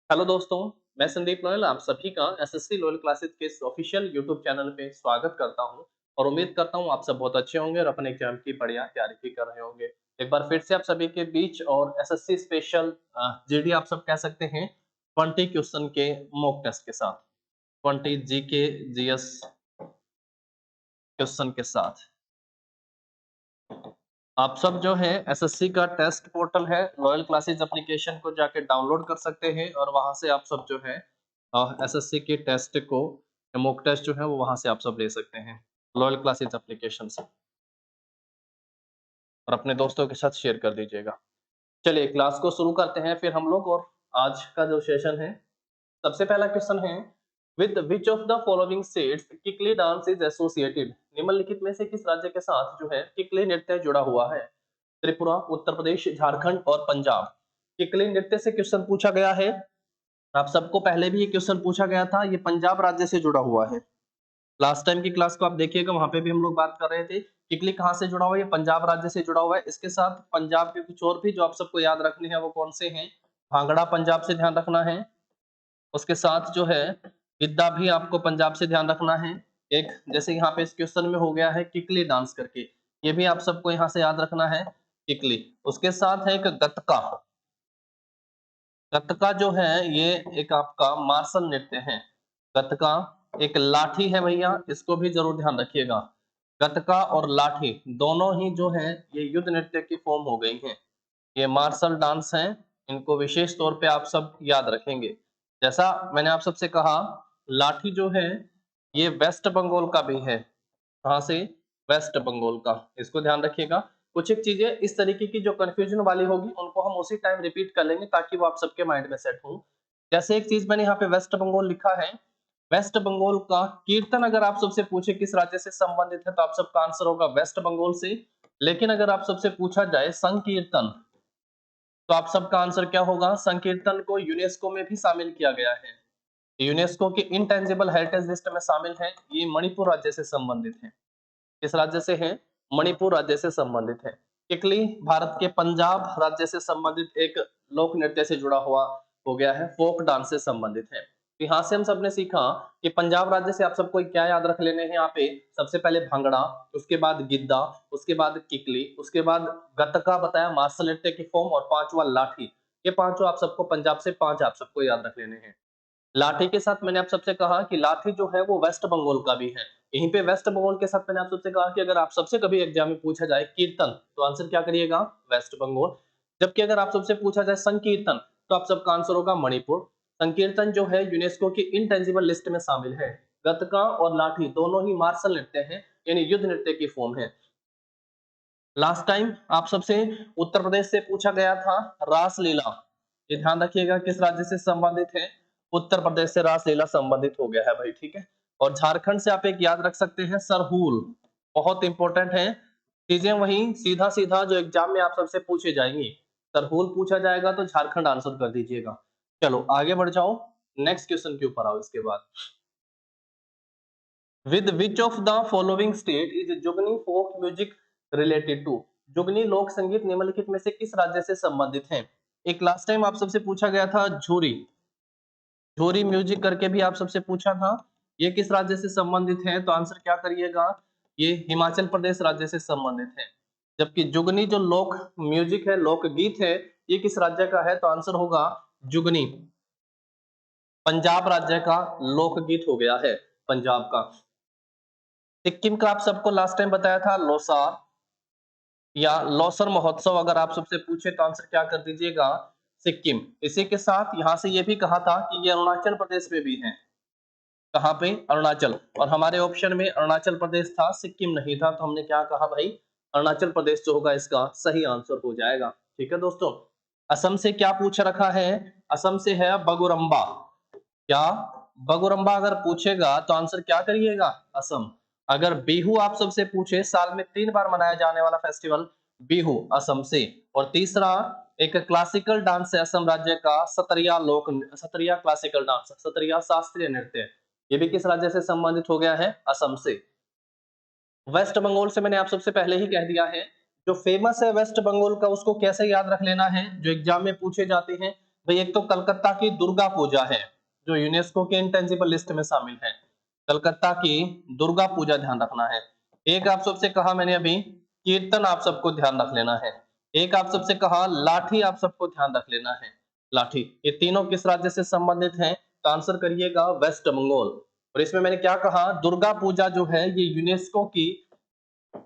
Hello दोस्तों, मैं Sandeep loyal आप सभी का एसएससी लोयल क्लासेस के इस ऑफिशियल यूट्यूब चैनल पे स्वागत करता हूं और उम्मीद करता हूं आप सब बहुत अच्छे होंगे और अपने एग्जाम की बढ़िया तैयारी भी कर रहे होंगे। एक बार फिर से आप सभी के बीच और एसएससी स्पेशल जीडी आप सब कह सकते हैं 20 क्वेश्चन के मॉक टेस्ट के साथ 20 जीके जीएस क्वेश्चन के साथ आप सब जो है एसएससी का टेस्ट पोर्टल है रॉयल क्लासेस एप्लीकेशन को जाके डाउनलोड कर सकते हैं और वहां से आप सब जो है एसएससी के टेस्ट को मॉक टेस्ट जो है वो वहां से आप सब ले सकते हैं रॉयल क्लासेस एप्लीकेशन से और अपने दोस्तों के साथ शेयर कर दीजिएगा। चलिए क्लास को शुरू करते हैं फिर हम लोग और आज का जो सेशन है सबसे पहला क्वेश्चन है with which of the following states Kikli dance is associated. निम्नलिखित में से किस राज्य के साथ जो है किकली नृत्य जुड़ा हुआ है? त्रिपुरा, उत्तर प्रदेश, झारखंड और पंजाब। किकली नृत्य से क्वेश्चन पूछा गया है। आप सबको पहले भी ये क्वेश्चन पूछा गया था, ये पंजाब राज्य से जुड़ा हुआ है। लास्ट टाइम की क्लास को आप देखिएगा, वहां पे भी हम लोग बात कर रहे थे किकली कहाँ से जुड़ा हुआ है, ये पंजाब राज्य से जुड़ा हुआ है। इसके साथ पंजाब के कुछ और भी जो आप सबको याद रखने हैं वो कौन से हैं? भांगड़ा पंजाब से ध्यान रखना है, उसके साथ जो है गिद्दा भी आपको पंजाब से ध्यान रखना है। एक जैसे यहाँ पे इस क्वेश्चन में हो गया है किकली डांस करके, ये भी आप सबको यहाँ से याद रखना है किकली। उसके साथ है एक गतका। गतका जो है ये एक आपका मार्शल नृत्य है। गतका एक लाठी है भैया, इसको भी जरूर ध्यान रखिएगा। गतका और लाठी दोनों ही जो है ये युद्ध नृत्य की फॉर्म हो गई हैं। ये मार्शल डांस हैं, इनको विशेष तौर पे आप सब याद रखेंगे। जैसा मैंने आप सबसे कहा लाठी जो है ये वेस्ट बंगाल का भी है। कहाँ से? वेस्ट बंगाल का, इसको ध्यान रखिएगा। कुछ एक चीजें इस तरीके की जो कंफ्यूजन वाली होगी उनको हम उसी टाइम रिपीट कर लेंगे ताकि वो आप सबके माइंड में सेट हो। जैसे एक चीज मैंने यहाँ पे वेस्ट बंगाल लिखा है, वेस्ट बंगाल का कीर्तन अगर आप सबसे पूछे किस राज्य से संबंधित है तो आप सबका आंसर होगा वेस्ट बंगाल से। लेकिन अगर आप सबसे पूछा जाए संकीर्तन तो आप सबका आंसर क्या होगा? संकीर्तन को यूनेस्को में भी शामिल किया गया है, यूनेस्को की इनटेंजिबल हेरिटेज लिस्ट में शामिल है। ये मणिपुर राज्य से संबंधित है। किस राज्य से है? मणिपुर राज्य से संबंधित है। किकली भारत के पंजाब राज्य से संबंधित एक लोक नृत्य से जुड़ा हुआ हो गया है, फोक डांस से संबंधित है। तो यहाँ से हम सबने सीखा कि पंजाब राज्य से आप सबको क्या याद रख लेने हैं। यहाँ पे सबसे पहले भांगड़ा, उसके बाद गिद्दा, उसके बाद किकली, उसके बाद गतका बताया मार्शल नृत्य की फॉर्म और पांचवा लाठी। ये पांचों आप सबको पंजाब से पांच आप सबको याद रख लेने हैं। लाठी के साथ मैंने आप सबसे कहा कि लाठी जो है वो वेस्ट बंगाल का भी है। यहीं पे वेस्ट बंगाल के साथ मैंने आप सबसे कहा कि अगर आप सबसे कभी एग्जाम में पूछा जाए कीर्तन तो आंसर क्या करिएगा? वेस्ट बंगाल। जबकि अगर आप सबसे पूछा जाए संकीर्तन तो आप सबका आंसर होगा मणिपुर। संकीर्तन जो है यूनेस्को की इनटेंजिबल लिस्ट में शामिल है। गतका और लाठी दोनों ही मार्शल नृत्य है, यानी युद्ध नृत्य की फॉर्म है। लास्ट टाइम आप सबसे उत्तर प्रदेश से पूछा गया था रासलीला, ये ध्यान रखिएगा किस राज्य से संबंधित है? उत्तर प्रदेश से रासलीला संबंधित हो गया है भाई, ठीक है। और झारखंड से आप एक याद रख सकते हैं सरहुल, बहुत इंपॉर्टेंट है। चीजें वही सीधा सीधा जो एग्जाम में आप सबसे पूछे जाएंगी, सरहुल पूछा जाएगा तो झारखंड आंसर कर दीजिएगा। चलो आगे बढ़ जाओ, नेक्स्ट क्वेश्चन के ऊपर आओ। इसके बाद with which of the following state is Jugni folk music related to. Jugni लोक संगीत निम्नलिखित में से किस राज्य से संबंधित है? एक लास्ट टाइम आप सबसे पूछा गया था झूरी, झूरी म्यूजिक करके भी आप सबसे पूछा था, ये किस राज्य से संबंधित है? तो आंसर क्या करिएगा? ये हिमाचल प्रदेश राज्य से संबंधित है। जबकि जुगनी जो लोक म्यूजिक है, लोक गीत है, ये किस राज्य का है? तो आंसर होगा जुगनी पंजाब राज्य का लोकगीत हो गया है, पंजाब का। सिक्किम का आप सबको लास्ट टाइम बताया था लोसार या लोसर महोत्सव, अगर आप सबसे पूछे तो आंसर क्या कर दीजिएगा? सिक्किम। इसी के साथ यहां से ये भी कहा था कि ये अरुणाचल प्रदेश में भी है। कहां पे? अरुणाचल। और हमारे ऑप्शन में अरुणाचल प्रदेश था, सिक्किम नहीं था, तो हमने क्या कहा भाई? अरुणाचल प्रदेश जो होगा इसका सही आंसर हो जाएगा। ठीक है दोस्तों। असम से क्या पूछ रखा है? असम से है बगुरम्बा। क्या? बगुरम्बा अगर पूछेगा तो आंसर क्या करिएगा? असम। अगर बिहू आप सबसे पूछे, साल में 3 बार मनाया जाने वाला फेस्टिवल बिहू असम से। और तीसरा एक क्लासिकल डांस है असम राज्य का, सतरिया क्लासिकल डांस, सतरिया शास्त्रीय नृत्य, ये भी किस राज्य से संबंधित हो गया है? असम से। वेस्ट बंगाल से मैंने आप सबसे पहले ही कह दिया है, जो फेमस है वेस्ट बंगाल का उसको कैसे याद रख लेना है, जो एग्जाम में पूछे जाते हैं भाई एक तो कलकत्ता की दुर्गा पूजा है जो यूनेस्को के इंटेंजिबल लिस्ट में शामिल है। कलकत्ता की दुर्गा पूजा ध्यान रखना है। एक आप सबसे कहा मैंने अभी कीर्तन, आप सबको ध्यान रख लेना है। एक आप सबसे कहा लाठी, आप सबको ध्यान रख लेना है। लाठी, ये तीनों किस राज्य से संबंधित हैं? तो आंसर करिएगा वेस्ट बंगाल। और इसमें मैंने क्या कहा, दुर्गा पूजा जो है ये यूनेस्को की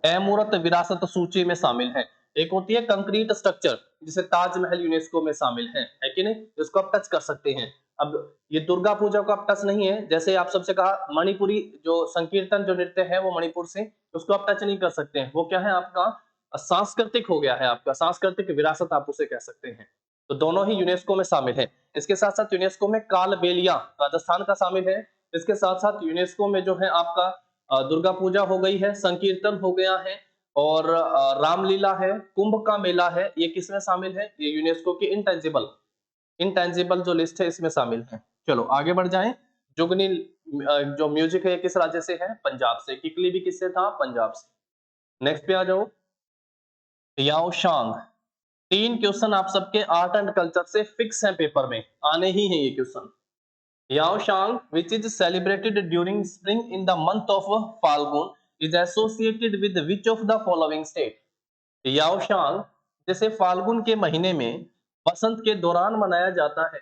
अमूर्त विरासत सूची में शामिल है। एक होती है कंक्रीट स्ट्रक्चर जिसे ताजमहल यूनेस्को में शामिल है कि नहीं, इसको आप टच कर सकते हैं। अब ये दुर्गा पूजा को आप टच नहीं है, जैसे आप सबसे कहा मणिपुरी जो संकीर्तन जो नृत्य है वो मणिपुर से, उसको आप टच नहीं कर सकते हैं, वो क्या है आपका सांस्कृतिक हो गया है, आपका सांस्कृतिक विरासत आप उसे कह सकते हैं। तो दोनों ही यूनेस्को में शामिल है। इसके साथ साथ यूनेस्को में कालबेलिया राजस्थान का शामिल है। इसके साथ साथ यूनेस्को में जो है आपका दुर्गा पूजा हो गई है, संकीर्तन हो गया है, और रामलीला है, कुंभ का मेला है, ये किसमें शामिल है? ये यूनेस्को की इंटेंजिबल जो लिस्ट है इसमें शामिल है। चलो आगे बढ़ जाएं। जुगनी जो म्यूजिक है किस राज्य से है? पंजाब से। किकली भी किससे था? पंजाब से। नेक्स्ट पे आ जाओ, याओशांग। 3 क्वेश्चन आप सबके आर्ट एंड कल्चर से फिक्स हैं, पेपर में आने ही हैं ये question. Yaoshang, which is celebrated during spring in the month of Falgun, is associated with which of the following state? Yaoshang जिसे फाल्गुन के महीने में वसंत के दौरान मनाया जाता है,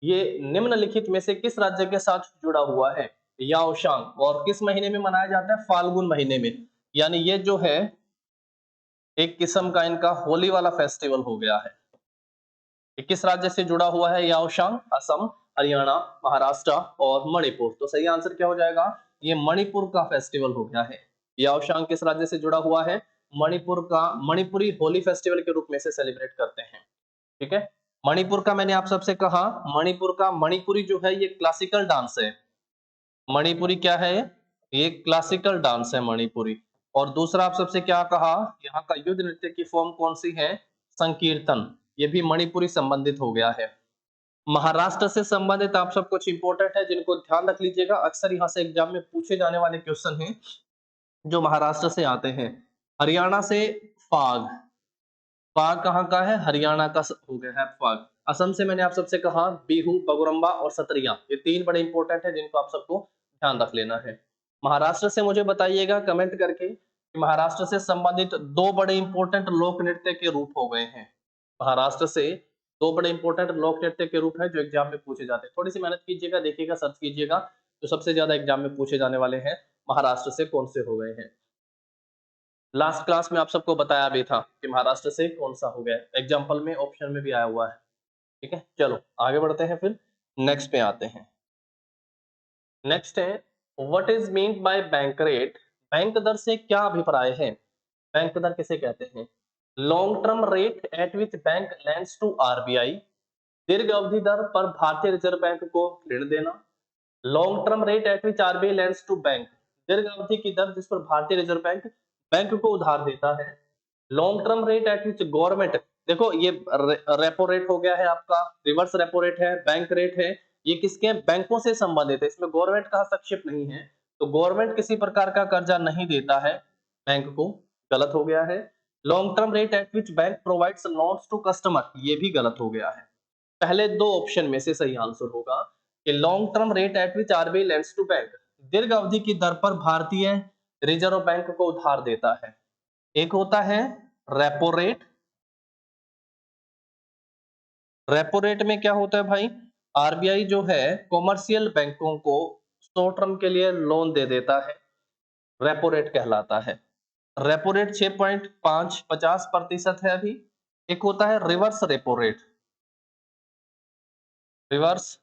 ये निम्नलिखित में से किस राज्य के साथ जुड़ा हुआ है? याओशांग, और किस महीने में मनाया जाता है? फाल्गुन महीने में। यानी ये जो है एक किस्म का इनका होली वाला फेस्टिवल हो गया है। किस राज्य से जुड़ा हुआ है याओशांग? असम, हरियाणा, महाराष्ट्र और मणिपुर। तो सही आंसर क्या हो जाएगा? ये मणिपुर का फेस्टिवल हो गया है। याओशांग किस राज्य से जुड़ा हुआ है? मणिपुर का, मणिपुरी होली फेस्टिवल के रूप में से सेलिब्रेट करते हैं। ठीक है, मणिपुर का मैंने आप सबसे कहा, मणिपुर का मणिपुरी जो है ये क्लासिकल डांस है। मणिपुरी क्या है? ये क्लासिकल डांस है मणिपुरी। और दूसरा आप सबसे क्या कहा, यहाँ का युद्ध नृत्य की फॉर्म कौन सी है? संकीर्तन, ये भी मणिपुरी संबंधित हो गया है। महाराष्ट्र से संबंधित आप सब कुछ इंपॉर्टेंट है जिनको ध्यान रख लीजिएगा, अक्सर यहाँ से एग्जाम में पूछे जाने वाले क्वेश्चन हैं जो महाराष्ट्र से आते हैं। हरियाणा से फाग, फाग कहाँ का है? हरियाणा का हो गया है फाग। असम से मैंने आप सबसे कहा बिहू, बगुरम्बा और सतरिया, ये 3 बड़े इंपॉर्टेंट है जिनको आप सबको ध्यान रख लेना है। महाराष्ट्र से मुझे बताइएगा कमेंट करके कि महाराष्ट्र से संबंधित 2 बड़े इंपॉर्टेंट लोक नृत्य के रूप हो गए हैं। महाराष्ट्र से 2 बड़े इंपॉर्टेंट लोक नृत्य के रूप है जो एग्जाम में पूछे जाते हैं। थोड़ी सी मेहनत कीजिएगा, देखिएगा, सर्च कीजिएगा, जो सबसे ज्यादा एग्जाम में पूछे जाने वाले हैं महाराष्ट्र से कौन से हो गए हैं। लास्ट क्लास में आप सबको बताया भी था कि महाराष्ट्र से कौन सा हो गया, एग्जाम्पल में ऑप्शन में भी आया हुआ है। ठीक है, चलो आगे बढ़ते हैं, फिर नेक्स्ट पे आते हैं। नेक्स्ट है what is mean by bank rate? Bank दर से क्या अभिप्राय है? बैंक दर किसे कहते हैं? Long term rate at which bank lends to RBI, दीर्घ अवधि दर पर भारतीय रिजर्व बैंक को ऋण देना। Long term rate at which RBI lends to bank, दीर्घ अवधि की दर जिस पर भारतीय रिजर्व बैंक बैंक को उधार देता है। Long term rate at which government, देखो ये रेपो रेट हो गया है आपका, रिवर्स रेपो रेट है, बैंक रेट है, ये किसके? बैंकों से संबंधित है, इसमें गवर्नमेंट का हस्तक्षेप नहीं है। तो गवर्नमेंट किसी प्रकार का कर्जा नहीं देता है बैंक को, गलत हो गया है। Long term rate at which bank provides loans to customer, ये भी गलत हो गया है। पहले 2 ऑप्शन में से सही आंसर होगा कि long term rate at which RBI lends to bank, दीर्घ अवधि की दर पर भारतीय रिजर्व बैंक को उधार देता है। एक होता है रेपो रेट। रेपो रेट में क्या होता है भाई? आरबीआई जो है कॉमर्शियल बैंकों को शॉर्ट टर्म के लिए लोन दे देता है, रेपो रेट कहलाता है। रेपो रेट 6.550% है अभी। एक होता है reverse repo rate, reverse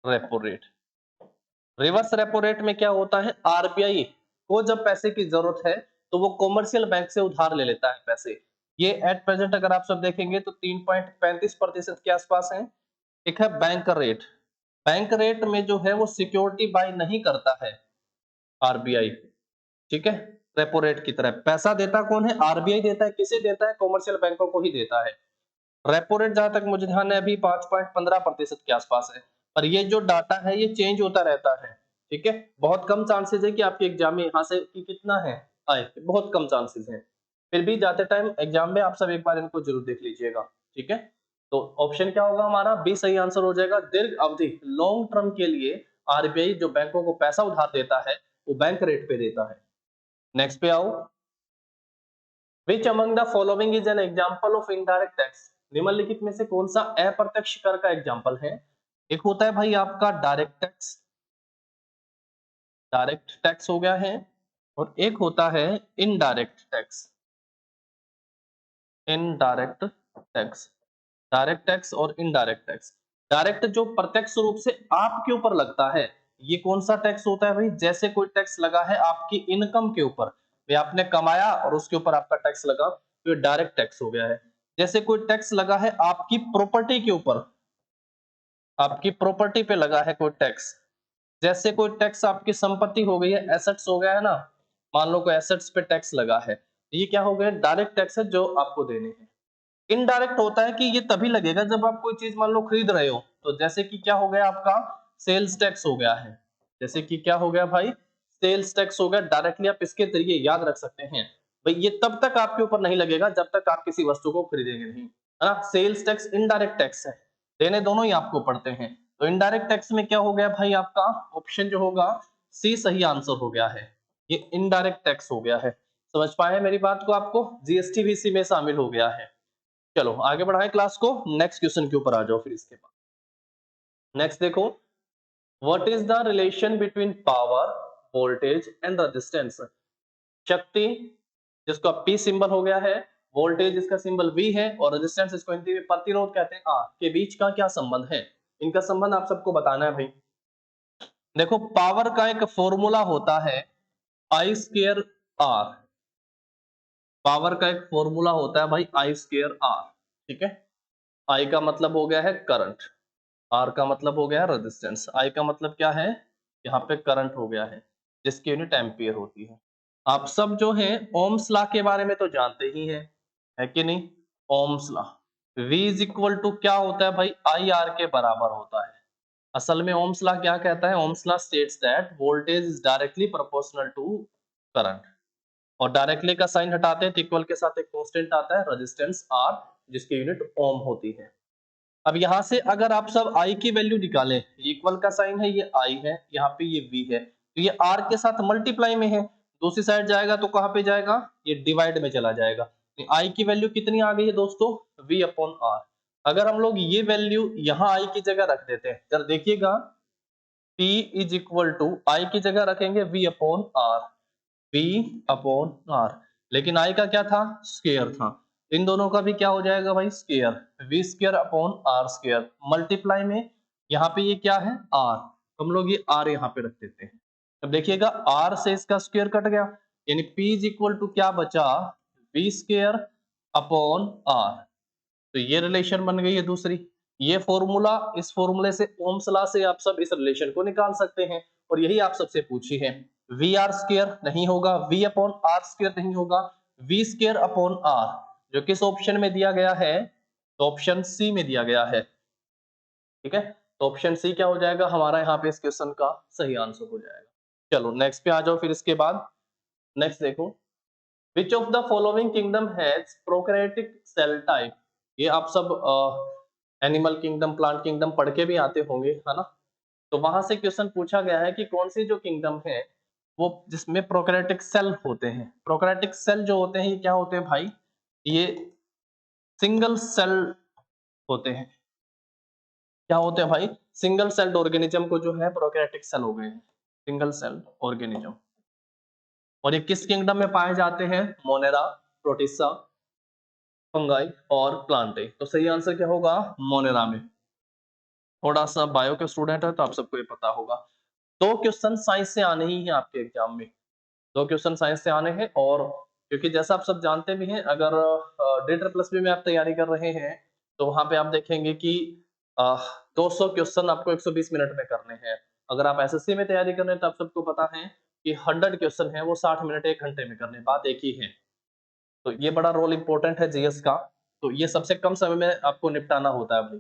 repo rate. Reverse repo rate में क्या होता है? आरबीआई को जब पैसे की जरूरत है तो वो कॉमर्शियल बैंक से उधार ले लेता है पैसे। ये एट प्रेजेंट अगर आप सब देखेंगे तो 3.35% के आसपास है। एक है बैंक रेट, बैंक रेट में जो है वो सिक्योरिटी बाय नहीं करता है आरबीआई। ठीक है, रेपो रेट की तरह पैसा देता कौन है? आरबीआई देता है। किसे देता है? कॉमर्शियल बैंकों को ही देता है। रेपो रेट जहां तक मुझे ध्यान है अभी 5.15% के आसपास है, पर ये जो डाटा है ये चेंज होता रहता है। ठीक है, बहुत कम चांसेस है कि आपके एग्जाम में यहाँ से कि कितना है आए, बहुत कम चांसेस है। फिर भी जाते टाइम एग्जाम में आप सब एक बार इनको जरूर देख लीजिएगा। ठीक है, तो ऑप्शन क्या होगा हमारा, बी सही आंसर हो जाएगा। दीर्घ अवधि लॉन्ग टर्म के लिए आरबीआई जो बैंकों को पैसा उधार देता है वो बैंक रेट पे देता है। नेक्स्ट पे आओ, which among the following is an example of indirect tax, निम्नलिखित में से कौन सा अप्रत्यक्ष कर का एग्जांपल है। एक होता है भाई आपका डायरेक्ट टैक्स, डायरेक्ट टैक्स हो गया है, और एक होता है indirect tax, indirect tax, direct tax और इनडायरेक्ट टैक्स। डायरेक्ट जो प्रत्यक्ष रूप से आपके ऊपर लगता है, ये कौन सा टैक्स होता है भाई, जैसे कोई टैक्स लगा है आपकी इनकम के ऊपर, ये आपने कमाया और उसके ऊपर आपका टैक्स लगा, तो ये डायरेक्ट टैक्स हो गया है। जैसे कोई टैक्स लगा है आपकी प्रॉपर्टी के ऊपर, आपकी प्रॉपर्टी पे लगा है कोई टैक्स, जैसे कोई टैक्स आपकी संपत्ति हो गई है, एसेट्स हो गया है ना, मान लो कोई एसेट्स पे टैक्स लगा है, ये क्या हो गया, डायरेक्ट टैक्स है जो आपको देने हैं। इनडायरेक्ट होता है कि ये तभी लगेगा जब आप कोई चीज मान लो खरीद रहे हो, तो जैसे कि क्या हो गया आपका सेल्स टैक्स हो गया है, जैसे कि क्या हो गया भाई, सेल्स टैक्स हो गया, डायरेक्टली आप इसके जरिए याद रख सकते हैं भाई, ये तब तक आपके ऊपर नहीं लगेगा जब तक आप किसी वस्तु को खरीदेंगे नहीं, है ना। सेल्स टैक्स इनडायरेक्ट टैक्स है, देने दोनों ही आपको पड़ते हैं। तो इनडायरेक्ट टैक्स में क्या हो गया भाई, आपका ऑप्शन जो होगा सी सही आंसर हो गया है, ये इनडायरेक्ट टैक्स हो गया है। समझ पाए मेरी बात को, आपको जीएसटी भी इसी में शामिल हो गया है। चलो आगे बढ़ाएं क्लास को, नेक्स्ट क्वेश्चन के ऊपर आ जाओ फिर इसके बाद। नेक्स्ट देखो, what is the relation between power, voltage and resistance. शक्ति जिसका P सिंबल हो गया है, वोल्टेज इसका सिंबल V है, और रेजिस्टेंस इसको हिंदी में प्रतिरोध कहते हैं R, के बीच का क्या संबंध है, इनका संबंध आप सबको बताना है भाई। देखो पावर का एक फॉर्मूला होता है I स्क्वायर R, पावर का एक फॉर्मूला होता है भाई I स्क्वायर R, ठीक है। I का मतलब हो गया है करंट, R का मतलब हो गया है रेजिस्टेंस, I का मतलब क्या है, यहाँ पे करंट हो गया है, जिसकी यूनिट एम्पियर होती है। आप सब जो है ओम्स लॉ के बारे में तो जानते ही हैं, है कि नहीं। Ohm's law V is equal to क्या होता है भाई, आई आर के बराबर होता है। असल में ओम्स लॉ क्या कहता है, Ohm's law states that voltage is directly proportional to current, और डायरेक्टली का साइन हटाते हैं तो इक्वल के साथ एक कांस्टेंट आता है रेजिस्टेंस R, जिसकी यूनिट ओम होती है। अब यहां से अगर आप सब I की वैल्यू निकालें, इक्वल का साइन है, ये I है, यहाँ पे ये V है, तो ये R के साथ मल्टीप्लाई में है, दूसरी साइड जाएगा तो कहां पे जाएगा, ये डिवाइड में चला जाएगा। तो I की वैल्यू कितनी आ गई है दोस्तों, V अपॉन R। अगर हम लोग ये वैल्यू यहाँ I की जगह रख देते हैं, जरा देखिएगा, P is equal to I की जगह रखेंगे V upon R, V upon R, लेकिन I का क्या था, स्क्वायर था, इन दोनों का भी क्या हो जाएगा भाई, square, V square upon R square, multiply में यहाँ पे ये क्या है R, हम लोग ये R यहाँ पे रख देते हैं। अब देखिएगा R से इसका स्क्वायर कट गया, यानी P इज इक्वल टू क्या बचा, V स्क्वायर अपॉन R, तो ये रिलेशन बन गई है दूसरी। ये फॉर्मूला, इस फॉर्मूले से ओम्स लॉ से आप सब इस रिलेशन को निकाल सकते हैं, और यही आप सबसे पूछी है। वी आर स्क्वायर नहीं होगा, वी अपॉन आर स्क्वायर नहीं होगा, वी स्क्वायर अपॉन आर, जो किस ऑप्शन में दिया गया है, तो ऑप्शन सी में दिया गया है, ठीक है। तो ऑप्शन सी क्या हो जाएगा हमारा यहाँ पे इस क्वेश्चन का सही आंसर हो जाएगा। चलो नेक्स्ट पे आ जाओ फिर इसके बाद। नेक्स्ट देखो, which of the following kingdom has prokaryotic cell type, ये आप सब एनिमल किंगडम, प्लांट किंगडम पढ़ के भी आते होंगे, है ना। तो वहां से क्वेश्चन पूछा गया है कि कौन सी जो किंगडम है वो जिसमें प्रोकैरियोटिक सेल होते हैं। प्रोकैरियोटिक सेल जो होते हैं ये क्या होते हैं भाई, ये सिंगल सेल होते हैं। क्या होते हैं भाई, सिंगल सेल्ड ऑर्गेनिज्म को जो है प्रोकैरियोटिक सेल हो गए हैं, सिंगल सेल्ड ऑर्गेनिज्म। और ये किस किंगडम में पाए जाते हैं, मोनेरा, प्रोटिस्टा, फंगाई और प्लांटे। तो सही आंसर क्या होगा, मोनेरा में। थोड़ा सा बायो के स्टूडेंट है तो आप सबको ये पता होगा। दो क्वेश्चन साइंस से आने ही हैं आपके एग्जाम में, दो क्वेश्चन साइंस से आने हैं, और क्योंकि जैसा आप सब जानते भी हैं, अगर DSSB में आप तैयारी कर रहे हैं तो वहां पे आप देखेंगे कि 200 क्वेश्चन आपको 120 मिनट में करने हैं। अगर आप SSC में तैयारी कर रहे हैं तो आप सबको पता है कि 100 क्वेश्चन है वो 60 मिनट 1 घंटे में करने, बात एक ही है। तो ये बड़ा रोल इंपॉर्टेंट है जीएस का, तो ये सबसे कम समय में आपको निपटाना होता है भाई।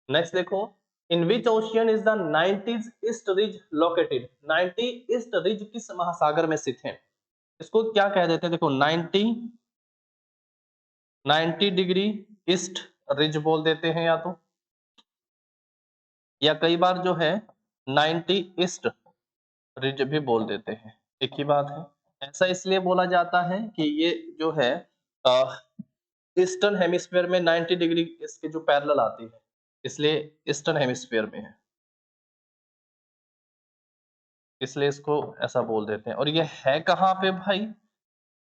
नेक्स्ट देखो, in which ocean is the 90 east ridge located, 90 east ridge किस महासागर में स्थित है, इसको क्या कह देते हैं, देखो 90 डिग्री ईस्ट रिज बोल देते हैं या कई बार जो है 90 ईस्ट रिज भी बोल देते हैं, एक ही बात है। ऐसा इसलिए बोला जाता है कि ये जो है ईस्टर्न हेमिस्फीयर में 90 डिग्री इसके जो पैरेलल आती है, इसलिए ईस्टर्न हेमिस्फीयर में है, इसलिए इसको ऐसा बोल देते हैं। और ये है कहाँ पे भाई?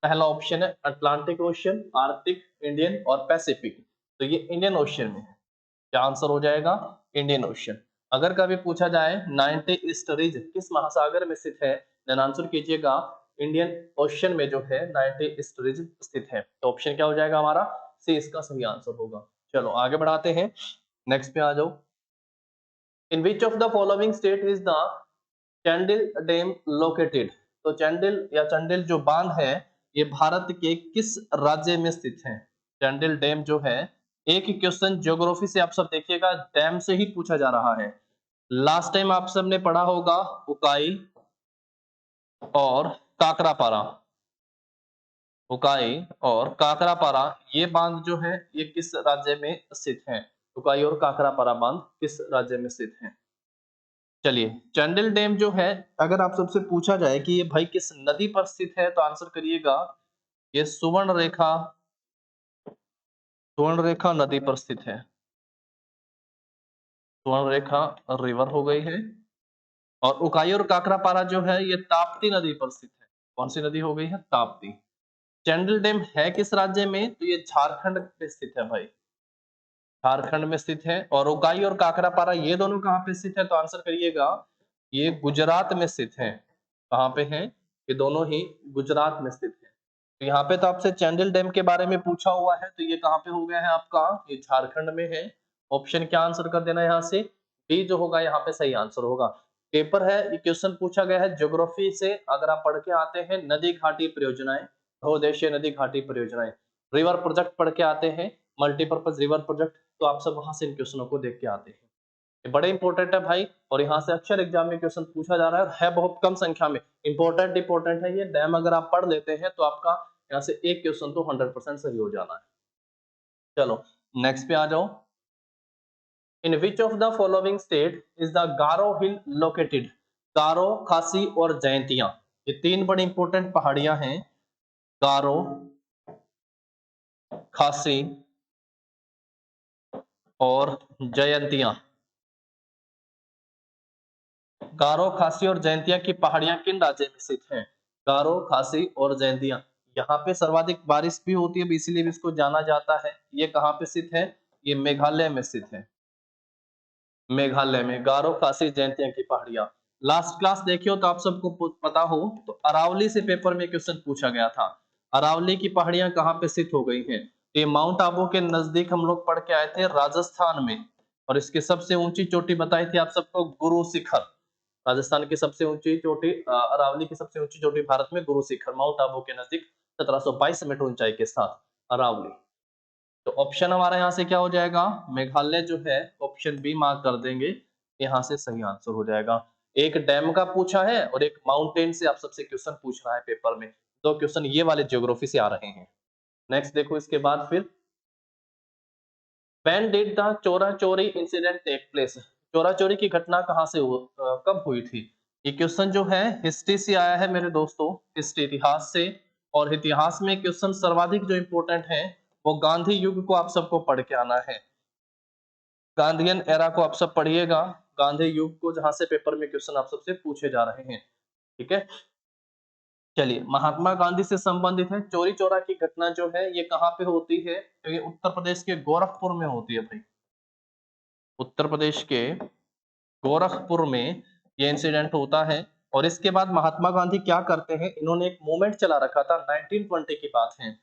पहला ऑप्शन है अटलांटिक ओशियन, आर्कटिक, इंडियन और पैसिफिक। तो ये इंडियन ओशियन में है। क्या आंसर हो जाएगा? Indian ocean. अगर कभी पूछा जाए 90 ईस्ट रिज किस महासागर में स्थित है, देन आंसर कीजिएगा इंडियन ओशियन में जो है 90 ईस्ट रिज स्थित है। तो ऑप्शन क्या हो जाएगा हमारा? सी इसका सही आंसर होगा। चलो आगे बढ़ाते हैं, नेक्स्ट पे आ जाओ। In which of the following state is the Chandil dam located? तो चैंडिल या चंडिल जो बांध है ये भारत के किस राज्य में स्थित है? चैंडिल डैम जो है, एक ही क्वेश्चन ज्योग्राफी से आप सब देखिएगा, डैम से ही पूछा जा रहा है। लास्ट टाइम आप सब ने पढ़ा होगा उकाई और काकरापारा, उकाई और काकरापारा, ये बांध जो है ये किस राज्य में स्थित है? उकाई और काकरापारा बांध किस राज्य में स्थित है? चलिए, चैंडिल डैम जो है, अगर आप सबसे पूछा जाए कि ये भाई किस नदी पर स्थित है, तो आंसर करिएगा ये सुवर्ण रेखा नदी पर स्थित है। सुवर्ण रेखा रिवर हो गई है। और उकाई और काकरापारा जो है ये ताप्ती नदी पर स्थित है। कौन सी नदी हो गई है? ताप्ती। चैंडिल डैम है किस राज्य में? तो ये झारखंड पे स्थित है भाई, झारखंड में स्थित है। और उकाई और काकरापारा ये दोनों कहाँ पे स्थित है? तो आंसर करिएगा ये गुजरात में स्थित है। कहाँ पे है? ये दोनों ही गुजरात में स्थित है। तो यहाँ पे तो आपसे चैंडिल डैम के बारे में पूछा हुआ है, तो ये कहाँ पे हो गया है आपका? ये झारखंड में है। ऑप्शन क्या आंसर कर देना यहाँ से? बी जो होगा यहाँ पे सही आंसर होगा। पेपर है, ये क्वेश्चन पूछा गया है ज्योग्राफी से, अगर आप पढ़ के आते हैं नदी घाटी परियोजनाएं, बहुउद्देशीय नदी घाटी परियोजनाएं, रिवर प्रोजेक्ट पढ़ के आते हैं, मल्टीपर्पज रिवर प्रोजेक्ट, तो आप सब वहां से इन क्वेश्चनों को देख के आते हैं। ये बड़े इंपॉर्टेंट है भाई, और यहाँ से अक्षर एग्जाम में क्वेश्चन पूछा जा रहा है बहुत कम संख्या में। इंपॉर्टेंट है ये डैम, अगर आप पढ़ लेते हैं तो आपका यहाँ से एक क्वेश्चन तो 100% सही हो जाना है। चलो नेक्स्ट पे आ जाओ। In which of the following state is the Garo hill located? Garo, Khasi और जयंतिया, ये तीन बड़ी इंपॉर्टेंट पहाड़ियां हैं। गारो, खासी और जयंतिया। गारो, खासी और जयंतिया की पहाड़ियां किन राज्य में स्थित हैं? गारो, खासी और जयंतिया, यहाँ पे सर्वाधिक बारिश भी होती है, इसीलिए भी इसको जाना जाता है। ये कहाँ पे स्थित है? ये मेघालय में स्थित है। मेघालय में गारो, खासी, जयंतिया की पहाड़ियां। लास्ट क्लास देखियो तो आप सबको पता हो तो अरावली से पेपर में क्वेश्चन पूछा गया था। अरावली की पहाड़ियां कहाँ पे स्थित हो गई हैं? ये माउंट आबू के नजदीक हम लोग पढ़ के आए थे, राजस्थान में। और इसकी सबसे ऊंची चोटी बताई थी आप सबको, गुरु शिखर। राजस्थान की सबसे ऊंची चोटी, अरावली की सबसे ऊंची चोटी भारत में गुरु शिखर, माउंट आबू के नजदीक, 1722 मीटर ऊंचाई के साथ अरावली। तो ऑप्शन हमारा यहाँ से क्या हो जाएगा? मेघालय जो है, ऑप्शन बी मार्क कर देंगे, यहाँ से सही आंसर हो जाएगा। एक डैम का पूछा है और एक माउंटेन से आप सबसे क्वेश्चन पूछ रहा है पेपर में, दो क्वेश्चन ये वाले ज्योग्राफी से आ रहे हैं। नेक्स्ट देखो इसके बाद फिर, व्हेन डिड द चोरा चोरी इंसिडेंट टेक प्लेस? चोरा चोरी की घटना कहाँ से कब हुई थी? ये क्वेश्चन जो है हिस्ट्री से आया है मेरे दोस्तों, हिस्ट्री इतिहास से। और इतिहास में क्वेश्चन सर्वाधिक जो इंपॉर्टेंट है वो गांधी युग को आप सबको पढ़ के आना है। गांधीयन एरा को आप सब पढ़िएगा, गांधी युग को, जहां से पेपर में क्वेश्चन आप सबसे पूछे जा रहे हैं। ठीक है, चलिए, महात्मा गांधी से संबंधित है। चोरी चोरा की घटना जो है ये कहाँ पे होती है? तो ये उत्तर प्रदेश के गोरखपुर में होती है भाई। उत्तर प्रदेश के गोरखपुर में ये इंसिडेंट होता है। और इसके बाद महात्मा गांधी क्या करते हैं, इन्होंने एक मूवमेंट चला रखा था, 1920 की बात है,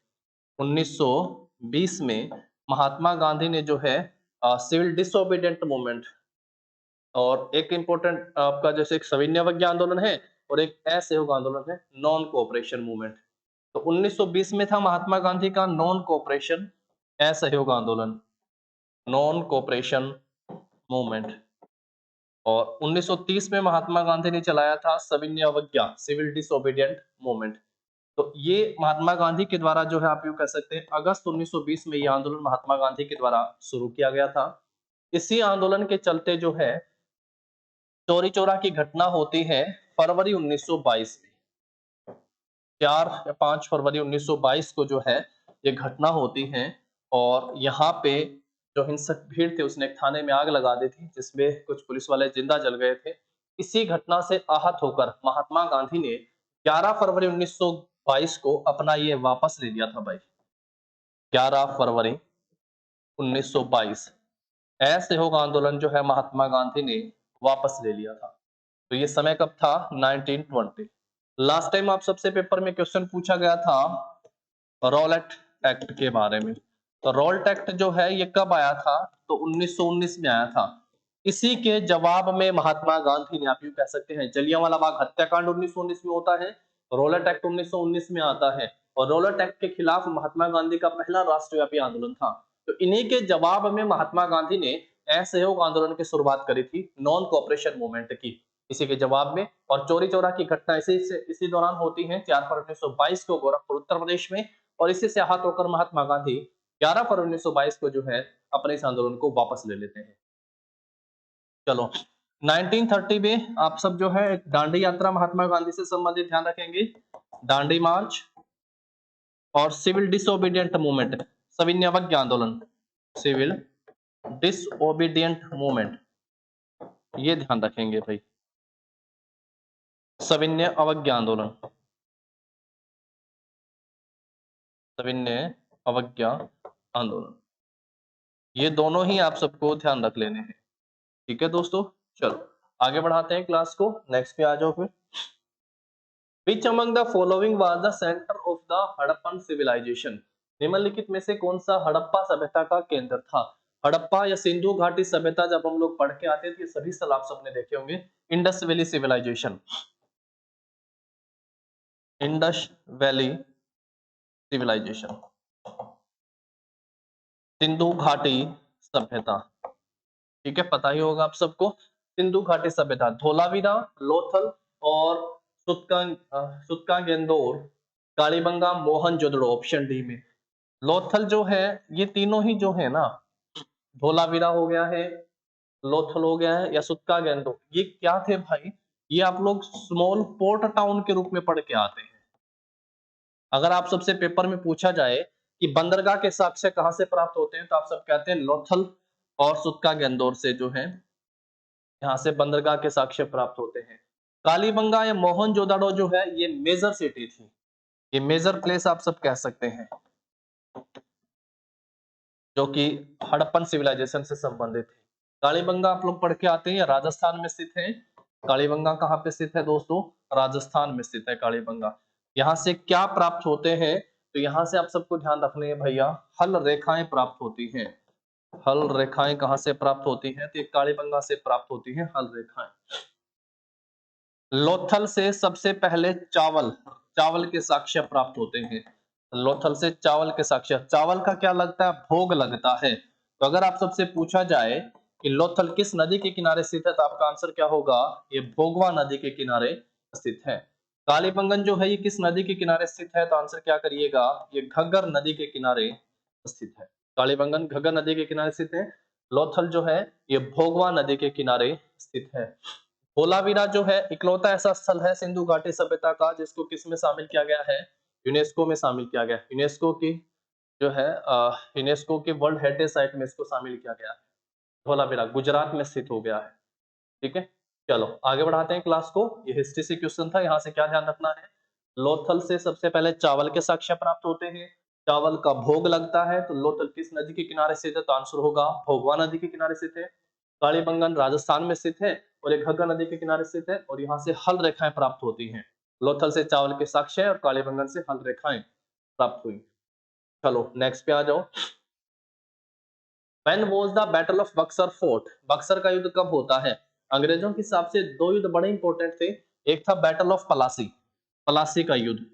1920 में महात्मा गांधी ने जो है सिविल डिसोबीडियंट मूवमेंट, और एक इंपॉर्टेंट आपका जैसे एक सविनय अवज्ञा आंदोलन है और एक असहयोग आंदोलन है, नॉन कोऑपरेशन मूवमेंट। तो 1920 में था महात्मा गांधी का नॉन कोऑपरेशन, असहयोग आंदोलन, नॉन कोऑपरेशन मूवमेंट। और 1930 में महात्मा गांधी ने चलाया था सविनय अवज्ञा, सिविल डिसोबीडियंट मूवमेंट। तो ये महात्मा गांधी के द्वारा जो है आप यूं कह सकते हैं अगस्त 1920 में ये आंदोलन महात्मा गांधी के द्वारा शुरू किया गया था। इसी आंदोलन के चलते जो है चौरी चौरा की घटना होती है फरवरी 1922 में। 4 या 5 फरवरी 1922 को जो है ये घटना होती है और यहाँ पे जो हिंसक भीड़ थे उसने एक थाने में आग लगा दी थी जिसमें कुछ पुलिस वाले जिंदा जल गए थे। इसी घटना से आहत होकर महात्मा गांधी ने 11 फरवरी 1922 को अपना ये वापस ले लिया था भाई। 11 फरवरी 1922 असहयोग आंदोलन जो है महात्मा गांधी ने वापस ले लिया था। तो ये समय कब था? 1920। लास्ट टाइम आप सबसे पेपर में क्वेश्चन पूछा गया था रॉलेट एक्ट के बारे में। तो रॉलेट एक्ट जो है ये कब आया था? तो 1919 में आया था। इसी के जवाब में महात्मा गांधी ने, आप यूं कह सकते हैं, जलियांवाला बाग हत्याकांड 1919 में होता है, रॉलेट एक्ट 1919 में आता है और रॉलेट एक्ट के खिलाफ महात्मा गांधी का पहला राष्ट्रव्यापी आंदोलन था। तो इन्हीं के जवाब में महात्मा गांधी ने असहयोग आंदोलन की शुरुआत करी थी, नॉन कोऑपरेशन मूवमेंट की, इसी के जवाब में। और चौरी चौरा की घटना इसी दौरान होती है 4 फरवरी 1922 को गोरखपुर उत्तर प्रदेश में और इसी से आहत होकर महात्मा गांधी 11 फरवरी 1922 को जो है अपने इस आंदोलन को वापस ले लेते हैं। चलो 1930 में आप सब जो है एक दांडी यात्रा महात्मा गांधी से संबंधित ध्यान रखेंगे, दांडी मार्च और सिविल डिसोबीडियंट मूवमेंट, सविनय अवज्ञा आंदोलन, सिविल डिसोबीडियंट मूवमेंट, ये ध्यान रखेंगे भाई। सविनय अवज्ञा आंदोलन, सविनय अवज्ञा आंदोलन, ये दोनों ही आप सबको ध्यान रख लेने हैं। ठीक है दोस्तों, चलो आगे बढ़ाते हैं क्लास को, नेक्स्ट पे आ जाओ फिर। Which among the following was the center of the Harappan civilization? निम्नलिखित में से कौन सा हड़प्पा सभ्यता का केंद्र था? हड़प्पा या सिंधु घाटी सभ्यता जब हम लोग पढ़ के आते थे, सभी साल आप सबने देखे होंगे। Indus valley civilisation, Indus valley civilisation, Sindhu घाटी सभ्यता, ठीक है, पता ही होगा आप सबको। सिंधु घाटी सभ्यता, धोलावीरा, लोथल और सुत्का-गेंदोर, कालीबंगा, मोहनजोदड़ो, ऑप्शन डी में। लोथल जो है, ये तीनों ही जो है ना, धोलावीरा हो गया है, लोथल हो गया है या सुत्का-गेंदोर, ये क्या थे भाई? ये आप लोग स्मॉल पोर्ट टाउन के रूप में पढ़ के आते हैं। अगर आप सबसे पेपर में पूछा जाए कि बंदरगाह के साक्ष्य कहां से प्राप्त होते हैं, तो आप सब कहते हैं लोथल और सुत्का-गेंदोर से जो है, यहाँ से बंदरगाह के साक्ष्य प्राप्त होते हैं। कालीबंगा या मोहनजोदड़ो जो है, ये मेजर सिटी थी, ये मेजर प्लेस आप सब कह सकते हैं, जो कि हड़प्पन सिविलाइजेशन से संबंधित है। कालीबंगा आप लोग पढ़ के आते हैं, राजस्थान में स्थित है। कालीबंगा कहाँ पे स्थित है दोस्तों? राजस्थान में स्थित है कालीबंगा। यहाँ से क्या प्राप्त होते हैं? तो यहाँ से आप सबको ध्यान रखने हैं भैया, हल रेखाएं प्राप्त होती हैं। हल रेखाएं कहाँ से प्राप्त होती हैं? तो कालीबंगा से प्राप्त होती हैं हल रेखाएं। लोथल से सबसे पहले चावल के साक्ष्य प्राप्त होते हैं। लोथल से चावल के साक्ष्य, चावल का क्या लगता है? भोग लगता है। तो अगर आप सबसे पूछा जाए कि लोथल किस नदी के किनारे स्थित है, तो आपका आंसर क्या होगा? ये भोगवा नदी के किनारे स्थित है। कालीबंगन जो है, ये किस नदी के किनारे स्थित है? तो आंसर क्या करिएगा? ये घग्गर नदी के किनारे स्थित है। कालीबंगन घग्गर नदी के किनारे स्थित है। लोथल जो है, ये भोगवा नदी के किनारे स्थित है। धोलावीरा जो है, इकलौता ऐसा स्थल है सिंधु घाटी सभ्यता का जिसको किस में शामिल किया गया है? यूनेस्को में शामिल किया गया है। यूनेस्को की जो है यूनेस्को के वर्ल्ड हेरिटेज साइट में इसको शामिल किया गया है। धोलावीरा गुजरात में स्थित हो गया है। ठीक है, चलो आगे बढ़ाते हैं क्लास को। ये हिस्ट्री से क्वेश्चन था, यहाँ से क्या ध्यान रखना है? लोथल से सबसे पहले चावल के साक्ष्य प्राप्त होते हैं, चावल का भोग लगता है। तो लोथल किस नदी के किनारे स्थित है? तो आंसर होगा भोगवा नदी के किनारे स्थित है। कालीबंगन राजस्थान में स्थित है और एक घग्गर नदी के किनारे स्थित है और यहाँ से हल रेखाएं प्राप्त होती हैं। लोथल से चावल के साक्ष्य और कालीबंगन से हल रेखाएं प्राप्त हुई। चलो नेक्स्ट पे आ जाओ। When was the Battle of Buxar fort? Buxar का युद्ध कब होता है? अंग्रेजों के हिसाब से दो युद्ध बड़े इंपॉर्टेंट थे। एक था बैटल ऑफ पलासी, पलासी का युद्ध,